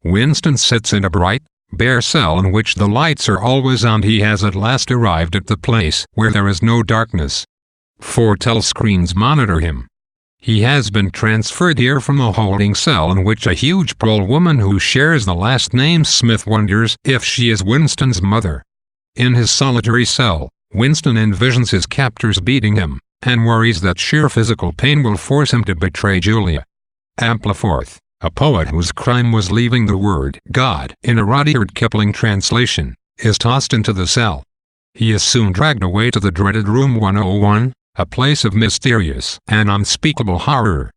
Winston sits in a bright, bare cell in which the lights are always on. He has at last arrived at the place where there is no darkness. 4 telescreens monitor him. He has been transferred here from a holding cell in which a huge tall woman who shares the last name Smith wonders if she is Winston's mother. In his solitary cell, Winston envisions his captors beating him, and worries that sheer physical pain will force him to betray Julia. Ampleforth, a poet whose crime was leaving the word God in a Rudyard Kipling translation, is tossed into the cell. He is soon dragged away to the dreaded Room 101, a place of mysterious and unspeakable horror.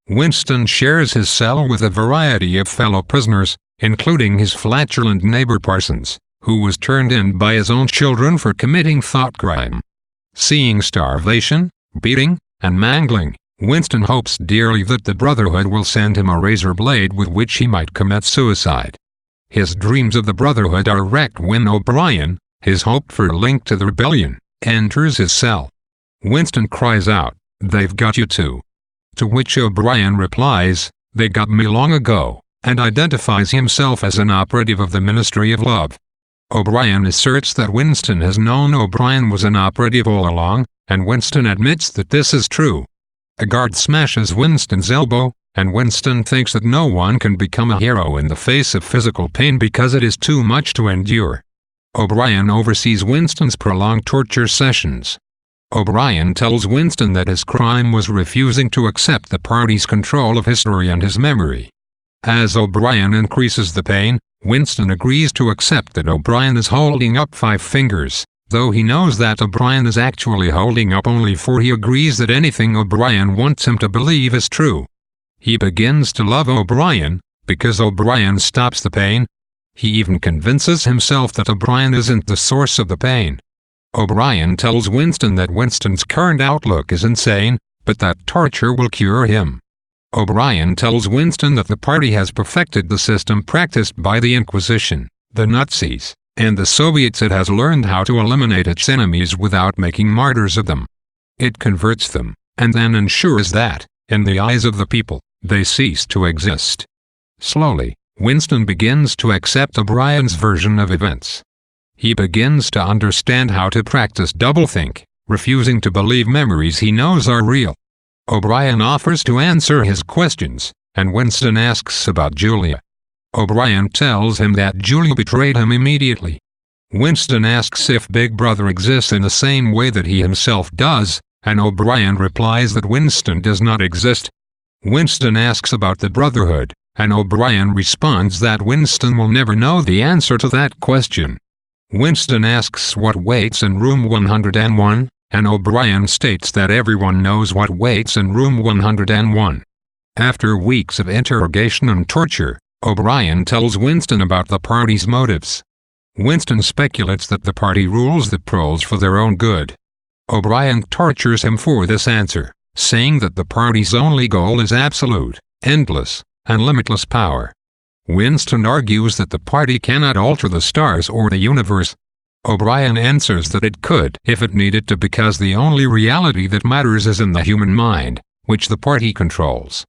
Winston shares his cell with a variety of fellow prisoners, including his flatulent neighbor Parsons, who was turned in by his own children for committing thought crime. Seeing starvation, beating, and mangling, Winston hopes dearly that the Brotherhood will send him a razor blade with which he might commit suicide. His dreams of the Brotherhood are wrecked when O'Brien, his hoped-for link to the rebellion, enters his cell. Winston cries out, "They've got you too." To which O'Brien replies, "They got me long ago," and identifies himself as an operative of the Ministry of Love. O'Brien asserts that Winston has known O'Brien was an operative all along, and Winston admits that this is true. A guard smashes Winston's elbow, and Winston thinks that no one can become a hero in the face of physical pain because it is too much to endure. O'Brien oversees Winston's prolonged torture sessions. O'Brien tells Winston that his crime was refusing to accept the party's control of history and his memory. As O'Brien increases the pain, Winston agrees to accept that O'Brien is holding up 5 fingers, though he knows that O'Brien is actually holding up only 4. He agrees that anything O'Brien wants him to believe is true. He begins to love O'Brien, because O'Brien stops the pain. He even convinces himself that O'Brien isn't the source of the pain. O'Brien tells Winston that Winston's current outlook is insane, but that torture will cure him. O'Brien tells Winston that the party has perfected the system practiced by the Inquisition, the Nazis, and the Soviets. It has learned how to eliminate its enemies without making martyrs of them. It converts them, and then ensures that, in the eyes of the people, they cease to exist. Slowly, Winston begins to accept O'Brien's version of events. He begins to understand how to practice doublethink, refusing to believe memories he knows are real. O'Brien offers to answer his questions, and Winston asks about Julia. O'Brien tells him that Julia betrayed him immediately. Winston asks if Big Brother exists in the same way that he himself does, and O'Brien replies that Winston does not exist. Winston asks about the Brotherhood, and O'Brien responds that Winston will never know the answer to that question. Winston asks what waits in room 101, and O'Brien states that everyone knows what waits in room 101. After weeks of interrogation and torture, O'Brien tells Winston about the party's motives. Winston speculates that the party rules the proles for their own good. O'Brien tortures him for this answer, saying that the party's only goal is absolute, endless, and limitless power. Winston argues that the party cannot alter the stars or the universe. O'Brien answers that it could if it needed to, because the only reality that matters is in the human mind, which the party controls.